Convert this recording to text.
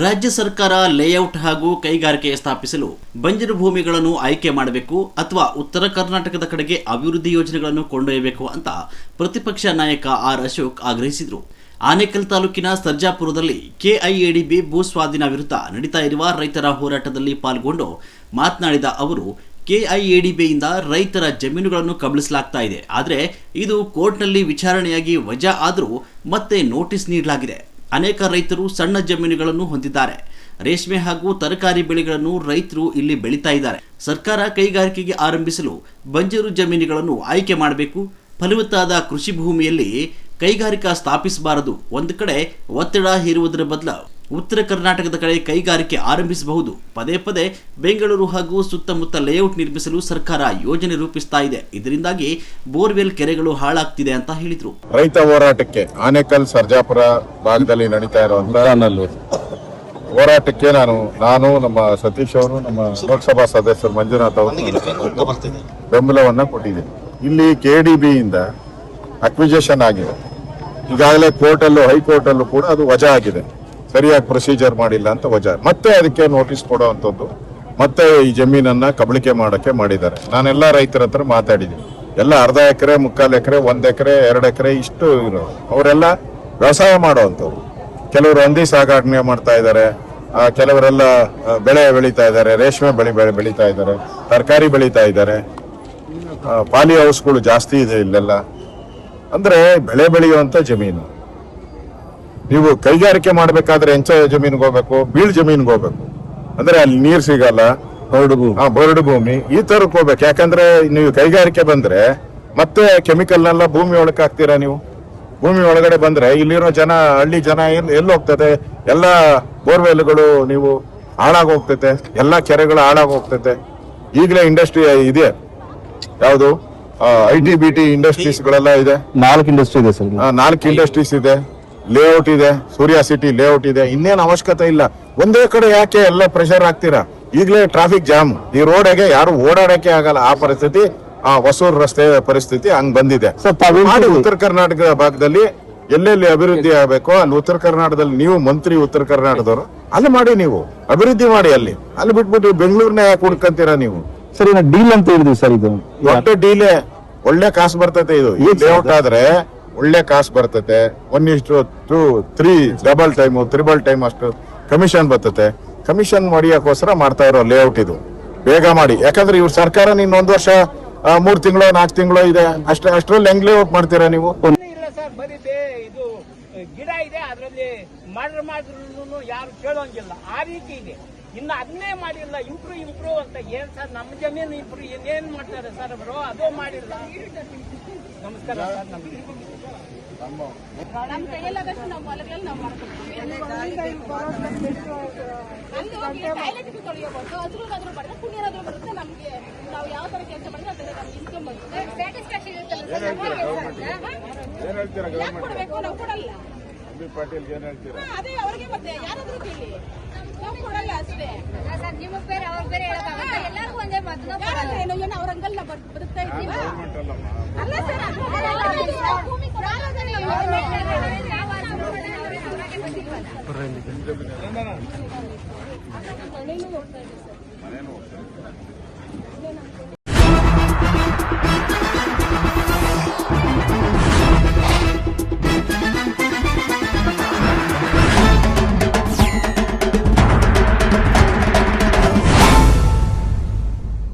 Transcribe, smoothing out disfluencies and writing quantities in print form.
ರಾಜ್ಯ ಸರ್ಕಾರ ಲೇಔಟ್ ಹಾಗೂ ಕೈಗಾರಿಕೆ ಸ್ಥಾಪಿಸಲು ಬಂಜರು ಭೂಮಿಗಳನ್ನು ಆಯ್ಕೆ ಮಾಡಬೇಕು ಅಥವಾ ಉತ್ತರ ಕರ್ನಾಟಕದ ಕಡೆಗೆ ಅಭಿವೃದ್ಧಿ ಯೋಜನೆಗಳನ್ನು ಕೊಂಡೊಯ್ಯಬೇಕು ಅಂತ ಪ್ರತಿಪಕ್ಷ ನಾಯಕ ಆರ್ ಅಶೋಕ್ ಆಗ್ರಹಿಸಿದರು. ಆನೇಕಲ್ ತಾಲೂಕಿನ ಸರ್ಜಾಪುರದಲ್ಲಿ ಕೆಐಎಡಿಬಿ ಭೂ ಸ್ವಾಧೀನ ವಿರುದ್ಧ ನಡೀತಾ ಇರುವ ರೈತರ ಹೋರಾಟದಲ್ಲಿ ಪಾಲ್ಗೊಂಡು ಮಾತನಾಡಿದ ಅವರು, ಕೆಐಎಡಿಬಿಯಿಂದ ರೈತರ ಜಮೀನುಗಳನ್ನು ಕಬಳಿಸಲಾಗ್ತಾ ಇದೆ. ಆದರೆ ಇದು ಕೋರ್ಟ್ನಲ್ಲಿ ವಿಚಾರಣೆಯಾಗಿ ವಜಾ ಆದರೂ ಮತ್ತೆ ನೋಟಿಸ್ ನೀಡಲಾಗಿದೆ. ಅನೇಕ ರೈತರು ಸಣ್ಣ ಜಮೀನುಗಳನ್ನು ಹೊಂದಿದ್ದಾರೆ. ರೇಷ್ಮೆ ಹಾಗೂ ತರಕಾರಿ ಬೆಳೆಗಳನ್ನು ರೈತರು ಇಲ್ಲಿ ಬೆಳೀತಾ ಇದ್ದಾರೆ. ಸರ್ಕಾರ ಕೈಗಾರಿಕೆಗೆ ಆರಂಭಿಸಲು ಬಂಜರು ಜಮೀನುಗಳನ್ನು ಆಯ್ಕೆ ಮಾಡಬೇಕು. ಫಲವತ್ತಾದ ಕೃಷಿ ಭೂಮಿಯಲ್ಲಿ ಕೈಗಾರಿಕಾ ಸ್ಥಾಪಿಸಬಾರದು. ಒಂದು ಕಡೆ ಒತ್ತಡ ಹೇರುವುದರ ಬದಲು ಉತ್ತರ ಕರ್ನಾಟಕದ ಕಡೆ ಕೈಗಾರಿಕೆ ಆರಂಭಿಸಬಹುದು. ಪದೇ ಪದೇ ಬೆಂಗಳೂರು ಹಾಗೂ ಸುತ್ತಮುತ್ತ ಲೇಔಟ್ ನಿರ್ಮಿಸಲು ಸರ್ಕಾರ ಯೋಜನೆ ರೂಪಿಸ್ತಾ ಇದೆ. ಇದರಿಂದಾಗಿ ಬೋರ್ವೆಲ್ ಕೆರೆಗಳು ಹಾಳಾಗ್ತಿದೆ ಅಂತ ಹೇಳಿದ್ರು. ರೈತ ಹೋರಾಟಕ್ಕೆ ಆನೇಕಲ್ ಸರ್ಜಾಪುರ ಭಾಗದಲ್ಲಿ ನಡೀತಾ ಇರುವಂತಹ ಹೋರಾಟಕ್ಕೆ ನಾನು ನಮ್ಮ ಸತೀಶ್ ಅವರು, ನಮ್ಮ ಲೋಕಸಭಾ ಸದಸ್ಯರು ಮಂಜುನಾಥ್ ಅವರು ಬೆಂಬಲವನ್ನ ಕೊಟ್ಟಿದ್ದೀನಿ. ಇಲ್ಲಿ ಕೆಡಿಬಿ ಇಂದ ಅಕ್ವಿಜೇಷನ್ ಆಗಿದೆ. ಈಗಾಗಲೇ ಕೋರ್ಟಲ್ಲೂ ಹೈಕೋರ್ಟ್ ಅಲ್ಲೂ ಕೂಡ ಅದು ವಜಾ ಆಗಿದೆ. ಸರಿಯಾಗಿ ಪ್ರೊಸೀಜರ್ ಮಾಡಿಲ್ಲ ಅಂತ ವಜಾ. ಮತ್ತೆ ಅದಕ್ಕೆ ನೋಟಿಸ್ ಕೊಡುವಂಥದ್ದು, ಮತ್ತೆ ಈ ಜಮೀನನ್ನ ಕಬಳಿಕೆ ಮಾಡಕ್ಕೆ ಮಾಡಿದ್ದಾರೆ. ನಾನೆಲ್ಲ ರೈತರ ಹತ್ರ ಮಾತಾಡಿದ್ದೀನಿ. ಎಲ್ಲ ಅರ್ಧ ಎಕರೆ, 3/4 ಎಕರೆ, 1 ಎಕರೆ, 2 ಎಕರೆ ಇಷ್ಟು ಇರೋರು. ಅವರೆಲ್ಲ ವ್ಯವಸಾಯ ಮಾಡುವಂಥವ್ರು. ಕೆಲವರು ಹಂದಿ ಸಾಗಾಟನೆ ಮಾಡ್ತಾ ಇದ್ದಾರೆ, ಕೆಲವರೆಲ್ಲ ಬೆಳೆ ಬೆಳೀತಾ ಇದ್ದಾರೆ, ರೇಷ್ಮೆ ಬೆಳೀತಾ ಇದ್ದಾರೆ, ತರಕಾರಿ ಬೆಳೀತಾ ಇದ್ದಾರೆ. ಪಾಲಿ ಹೌಸ್ಗಳು ಜಾಸ್ತಿ ಇದೆ ಇಲ್ಲೆಲ್ಲ. ಅಂದ್ರೆ ಬೆಳೆ ಬೆಳೆಯುವಂತ ಜಮೀನು. ನೀವು ಕೈಗಾರಿಕೆ ಮಾಡ್ಬೇಕಾದ್ರೆ ಎಂಚ ಜಮೀನ್ಗೆ ಹೋಗ್ಬೇಕು, ಬೀಳ್ ಜಮೀನ್ಗೆ ಹೋಗ್ಬೇಕು. ಅಂದ್ರೆ ಅಲ್ಲಿ ನೀರ್ ಸಿಗಲ್ಲ, ಬರಡು ಭೂಮಿ ಈ ತರಕ್ ಹೋಗ್ಬೇಕು. ಯಾಕಂದ್ರೆ ನೀವು ಕೈಗಾರಿಕೆ ಬಂದ್ರೆ ಮತ್ತೆ ಕೆಮಿಕಲ್ನೆಲ್ಲ ಭೂಮಿ ಒಳಗೆ ಹಾಕ್ತೀರಾ. ನೀವು ಭೂಮಿ ಒಳಗಡೆ ಬಂದ್ರೆ ಇಲ್ಲಿರೋ ಹಳ್ಳಿ ಜನ ಎಲ್ಲಿ ಹೋಗ್ತದೆ? ಎಲ್ಲ ಬೋರ್ವೆಲ್ಗಳು ನೀವು ಹಾಳಾಗಿ ಹೋಗ್ತೈತೆ, ಎಲ್ಲಾ ಕೆರೆಗಳು ಹಾಳಾಗಿ ಹೋಗ್ತೈತೆ. ಈಗಲೇ ಇಂಡಸ್ಟ್ರಿ ಇದೆ, ಯಾವುದು ITBT ಇಂಡಸ್ಟ್ರೀಸ್ ಗಳೆಲ್ಲ ಇದೆ. 4 ಇಂಡಸ್ಟ್ರಿ ಇದೆ ಸರ್. 4 ಇಂಡಸ್ಟ್ರೀಸ್ ಇದೆ, ಲೇಔಟ್ ಇದೆ, ಸೂರ್ಯ ಸಿಟಿ ಲೇಔಟ್ ಇದೆ. ಇನ್ನೇನು ಅವಶ್ಯಕತೆ ಇಲ್ಲ. ಒಂದೇ ಕಡೆ ಯಾಕೆ ಎಲ್ಲ ಪ್ರೆಷರ್ ಹಾಕ್ತೀರಾ? ಈಗಲೇ ಟ್ರಾಫಿಕ್ ಜಾಮ್, ಈ ರೋಡ್ಗೆ ಯಾರು ಓಡಾಡಕ್ಕೆ ಆಗಲ್ಲ. ಆ ಪರಿಸ್ಥಿತಿ, ಹೊಸೂರು ರಸ್ತೆ ಪರಿಸ್ಥಿತಿ ಹಂಗ್ ಬಂದಿದೆ. ಮಾಡಿ ಉತ್ತರ ಕರ್ನಾಟಕ ಭಾಗದಲ್ಲಿ ಎಲ್ಲೆಲ್ಲಿ ಅಭಿವೃದ್ಧಿ ಆಗಬೇಕು ಅಲ್ಲಿ ಉತ್ತರ ಕರ್ನಾಟಕದಲ್ಲಿ ನೀವು ಮಂತ್ರಿ ಉತ್ತರ ಕರ್ನಾಟಕದವರು ಅಲ್ಲಿ ಮಾಡಿ, ನೀವು ಅಭಿವೃದ್ಧಿ ಮಾಡಿ. ಅಲ್ಲಿ ಬಿಟ್ಬಿಟ್ಟು ಬೆಂಗಳೂರಿನ ಯಾಕೆ ಹುಡ್ಕಂತೀರಾ ನೀವು? ಸರ್ ಡೀಲ್ ಅಂತ ಹೇಳಿದ್ವಿ ಸರ್. ಇದು ದೊಡ್ಡ ಡೀಲೆ, ಒಳ್ಳೆ ಕಾಸು ಬರ್ತೈತೆ. ಇದು ಈ ಲೇಔಟ್ ಆದ್ರೆ ಒಳ್ಳೆ ಕಾಸು ಬರ್ತೈತೆ. 1:3 ಡಬಲ್ ಟೈಮ್, ತ್ರಿಬಲ್ ಟೈಮ್ ಅಷ್ಟು ಕಮಿಷನ್ ಬರ್ತೈತೆ. ಕಮಿಷನ್ ಮಾಡಿಯೋಕ್ಕೋಸ್ಕರ ಮಾಡ್ತಾ ಇರೋ ಲೇಔಟ್ ಇದು. ಬೇಗ ಮಾಡಿ. ಯಾಕಂದ್ರೆ ಇವ್ರ ಸರ್ಕಾರ ಇನ್ನೊಂದು ವರ್ಷ 3 ತಿಂಗಳು 4 ತಿಂಗಳು ಇದೆ, ಅಷ್ಟರಲ್ಲಿ ಹೆಂಗ್ ಲೇಔಟ್ ಮಾಡ್ತೀರಾ ನೀವು? ಇದು ಗಿಡ ಇದೆ, ಅದರಲ್ಲಿ ಮಾಡಿದ್ರು ಯಾರು ಕೇಳೋಂಗಿಲ್ಲ. ಆ ರೀತಿ ಇದೆ. ಇನ್ನು ಅದನ್ನೇ ಮಾಡಿಲ್ಲ. ಇಂಪ್ರೂವ್ ಅಂತ ಏನ್ ಸರ್? ನಮ್ಮ ಜಮೀನು ಇಂಪ್ರೂವ್ ಏನ್ ಮಾಡ್ತಾರೆ ಸರ್ ಅವರು? ಅದು ಮಾಡಿಲ್ಲ. ನಮಸ್ಕಾರ ಸರ್. ನಮ್ಮ ಕೈಯಲ್ಲಾದಷ್ಟು ನಾವು ಹೊಲಗಳಲ್ಲಿ ನಾವು ಮಾಡ್ಕೊಳ್ತೀವಿ. ತೊಳೆಯಬಹುದು. ಅದ್ರೂ ಬರುತ್ತೆ, ಪುಣ್ಯನಾದ್ರೂ ಬರುತ್ತೆ. ನಮ್ಗೆ ನಾವು ಯಾವ ತರ ಕೆಲಸ ಮಾಡಿದ್ರೆ ಅದನ್ನ ನಮ್ಗೆ ಇನ್ಕಮ್ ಬರುತ್ತೆ. ಸ್ಯಾಟಿಸ್ಫ್ಯಾಕ್ಷನ್ ಯಾಕೆ ಕೊಡಬೇಕು? ನಾವು ಕೊಡಲ್ಲ. ಅದೇ ಅವ್ರಿಗೆ ಮತ್ತೆ ಯಾರಾದ್ರೂ ಕೇಳಿ, ನಾವು ಕೊಡಲ್ಲ ಅಷ್ಟೇ. ನಿಮ್ಮ ಬೇರೆ ಅವ್ರ ಬೇರೆ ಹೇಳಕ್ಕಾಗಲ್ಲ. ಎಲ್ಲರಿಗೂ ಒಂದೇ ಮಾತು. ಏನು ಅವ್ರ ಅಂಗಲ್ ಬದುಕ್ತಾ ಇದ್ದೀವಿ ಅಲ್ಲ ಸರ್.